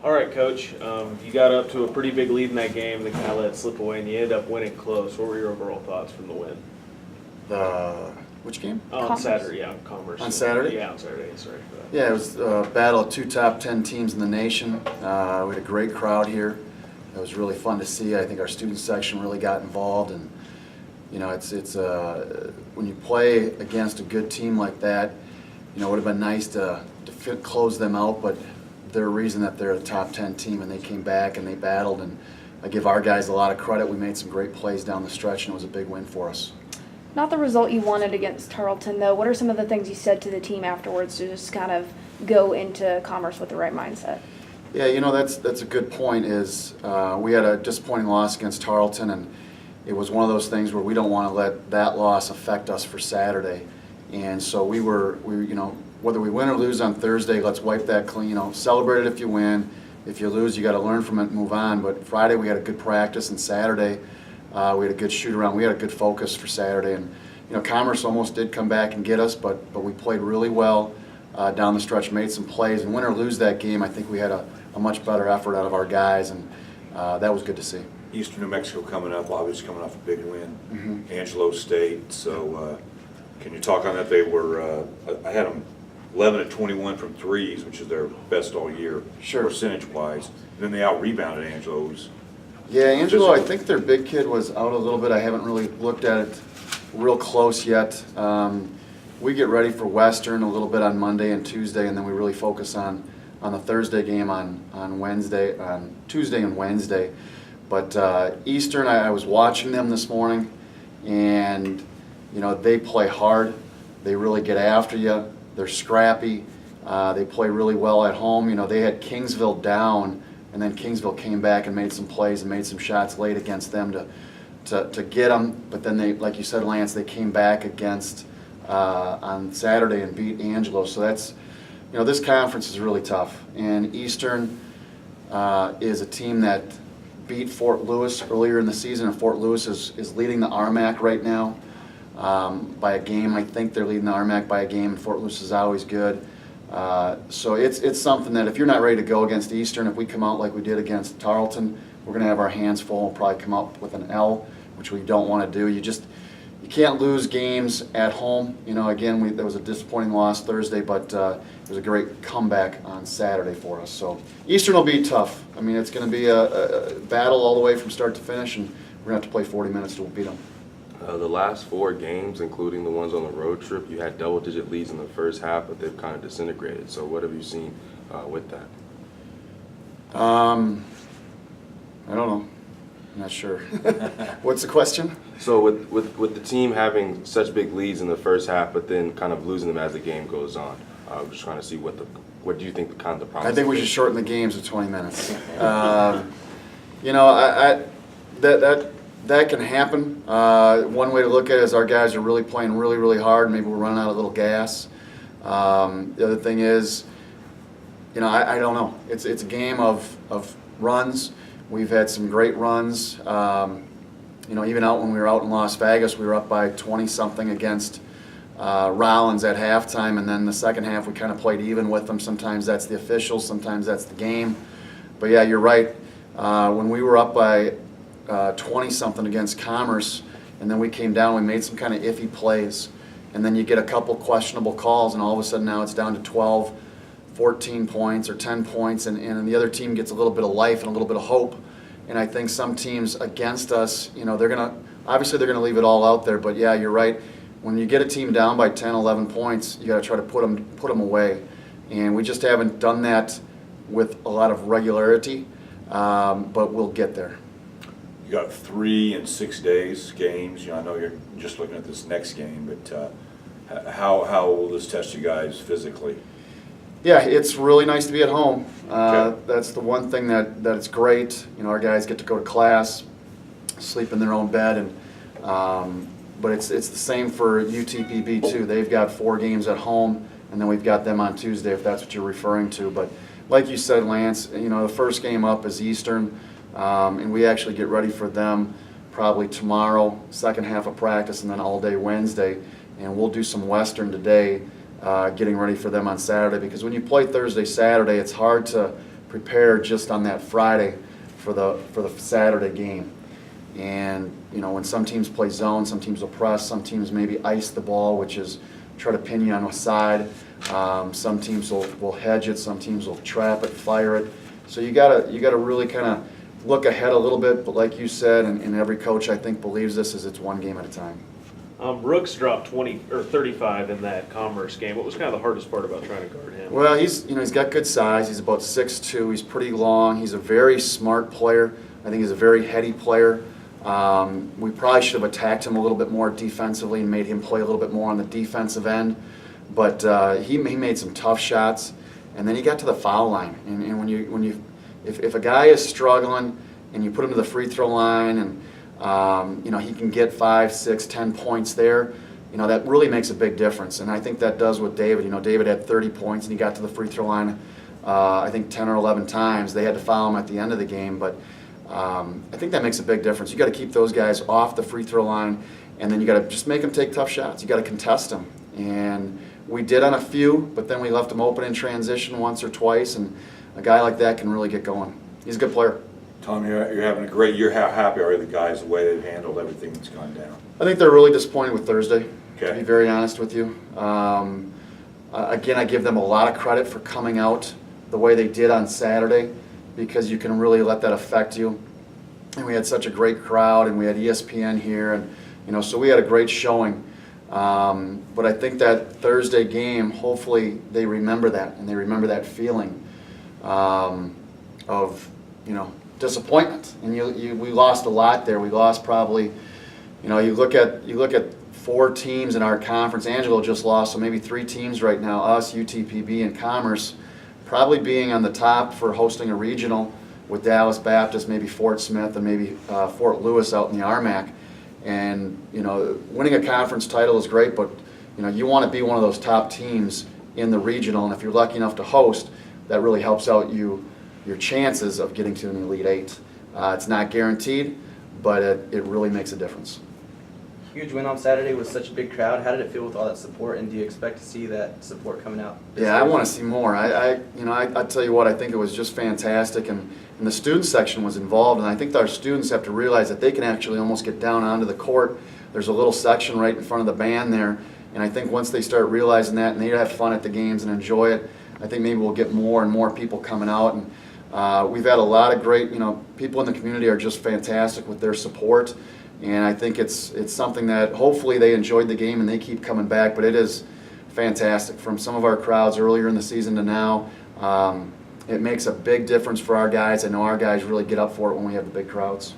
All right, Coach. You got up to a pretty big lead in that game, then kind of let it slip away, and you ended up winning close. What were your overall thoughts from the win? Which game? On Saturday, yeah, Commerce. On Saturday? Yeah, on Saturday. Sorry for that. Yeah, it was a battle of 2 top 10 teams in the nation. We had a great crowd here. It was really fun to see. I think our student section really got involved, and you know, it's when you play against a good team like that, you know, it would have been nice to close them out, but they're a reason that they're a top 10 team, and they came back and they battled, and I give our guys a lot of credit. We made some great plays down the stretch, and it was a big win for us. Not the result you wanted against Tarleton, though. What are some of the things you said to the team afterwards to just kind of go into Commerce with the right mindset? Yeah, you know, that's a good point. Is we had a disappointing loss against Tarleton, and it was one of those things where we don't want to let that loss affect us for Saturday. And so we you know, whether we win or lose on Thursday, let's wipe that clean. You know, celebrate it if you win. If you lose, you got to learn from it and move on. But Friday we had a good practice, and Saturday we had a good shoot around. We had a good focus for Saturday, and you know, Commerce almost did come back and get us, but we played really well down the stretch, made some plays, and win or lose that game, I think we had a much better effort out of our guys, and that was good to see. Eastern New Mexico coming up, obviously coming off a big win. Angelo State. So can you talk on that? They were I had them 11 of 21 from threes, which is their best all year, Sure, percentage-wise. And then they out-rebounded Angelo's. Yeah, Angelo, I think their big kid was out a little bit. I haven't really looked at it real close yet. We get ready for Western a little bit on Monday and Tuesday, and then we really focus on the Thursday game on Tuesday and Wednesday. But Eastern, I was watching them this morning, and you know, they play hard. They really get after you. They're scrappy. They play really well at home. You know, they had Kingsville down, and then Kingsville came back and made some plays and made some shots late against them to get them. But then they, like you said, Lance, they came back against on Saturday and beat Angelo. So that's, you know, this conference is really tough. And Eastern is a team that beat Fort Lewis earlier in the season, and Fort Lewis is leading the RMAC right now by a game. I think they're leading the RMAC by a game, and Fort Lewis is always good. So it's something that if you're not ready to go against Eastern, if we come out like we did against Tarleton, we're going to have our hands full and probably come up with an L, which we don't want to do. You can't lose games at home. You know, again, there was a disappointing loss Thursday, but it was a great comeback on Saturday for us. So Eastern will be tough. I mean, it's going to be a battle all the way from start to finish, and we're going to have to play 40 minutes to beat them. The last 4 games, including the ones on the road trip, you had double-digit leads in the first half, but they've kind of disintegrated. So what have you seen with that? I don't know. I'm not sure. What's the question? So with the team having such big leads in the first half, but then kind of losing them as the game goes on, I'm just trying to see what do you think the problem I think we should shorten the games to 20 minutes. You know, that can happen. One way to look at it is our guys are really playing really, really hard. Maybe we're running out of a little gas. The other thing is, you know, I don't know. It's a game of runs. We've had some great runs. You know, even when we were out in Las Vegas, we were up by 20-something against Rollins at halftime, and then the second half we kind of played even with them. Sometimes that's the officials, sometimes that's the game. But yeah, you're right. When we were up by 20-something against Commerce, and then we came down, we made some kind of iffy plays, and then you get a couple questionable calls, and all of a sudden now it's down to 12, 14 points or 10 points, and the other team gets a little bit of life and a little bit of hope. And I think some teams against us, you know, they're going to leave it all out there. But yeah, you're right. When you get a team down by 10, 11 points, you got to try to put them away. And we just haven't done that with a lot of regularity, but we'll get there. You got 3 in 6 days games. You know, I know you're just looking at this next game, but how will this test you guys physically? Yeah, it's really nice to be at home. Okay. That's the one thing that's great. You know, our guys get to go to class, sleep in their own bed, and but it's the same for UTPB too. They've got 4 games at home, and then we've got them on Tuesday if that's what you're referring to. But like you said, Lance, you know, the first game up is Eastern, and we actually get ready for them probably tomorrow, second half of practice, and then all day Wednesday, and we'll do some Western today. Getting ready for them on Saturday, because when you play Thursday, Saturday, it's hard to prepare just on that Friday for the Saturday game. And, you know, when some teams play zone, some teams will press, some teams maybe ice the ball, which is try to pin you on a side. Some teams will hedge it, some teams will trap it, fire it. So you gotta really kind of look ahead a little bit, but like you said, and every coach I think believes this, is it's one game at a time. Brooks dropped 20 or 35 in that Commerce game. What was kind of the hardest part about trying to guard him? Well, he's got good size. He's about 6'2". He's pretty long. He's a very smart player. I think he's a very heady player. We probably should have attacked him a little bit more defensively and made him play a little bit more on the defensive end. But he made some tough shots, and then he got to the foul line. And if a guy is struggling and you put him to the free throw line and you know, he can get 5, 6, 10 points there, you know, that really makes a big difference. And I think that does with David. You know, David had 30 points and he got to the free throw line I think 10 or 11 times. They had to foul him at the end of the game, but I think that makes a big difference. You got to keep those guys off the free throw line, and then you got to just make them take tough shots. You got to contest them, and we did on a few, but then we left them open in transition once or twice, and a guy like that can really get going. He's a good player. Tom, you're having a great year. How happy are the guys the way they've handled everything that's gone down? I think they're really disappointed with Thursday, Okay. to be very honest with you. Again, I give them a lot of credit for coming out the way they did on Saturday, because you can really let that affect you. And we had such a great crowd, and we had ESPN here, and you know, so we had a great showing. But I think that Thursday game, hopefully they remember that, and they remember that feeling of, you know, disappointment. And we lost a lot there. We lost probably, you know, you look at 4 teams in our conference. Angelo just lost, so maybe 3 teams right now, us, UTPB, and Commerce, probably being on the top for hosting a regional with Dallas Baptist, maybe Fort Smith, and maybe Fort Lewis out in the RMAC. And, you know, winning a conference title is great, but, you know, you want to be one of those top teams in the regional, and if you're lucky enough to host, that really helps out your chances of getting to an Elite 8. It's not guaranteed, but it really makes a difference. Huge win on Saturday with such a big crowd. How did it feel with all that support, and do you expect to see that support coming out? Yeah, I want to see more. I tell you what, I think it was just fantastic, and the student section was involved, and I think our students have to realize that they can actually almost get down onto the court. There's a little section right in front of the band there, and I think once they start realizing that and they have fun at the games and enjoy it, I think maybe we'll get more and more people coming out. And we've had a lot of great, you know, people in the community are just fantastic with their support. And I think it's something that hopefully they enjoyed the game and they keep coming back. But it is fantastic from some of our crowds earlier in the season to now. It makes a big difference for our guys. I know our guys really get up for it when we have the big crowds.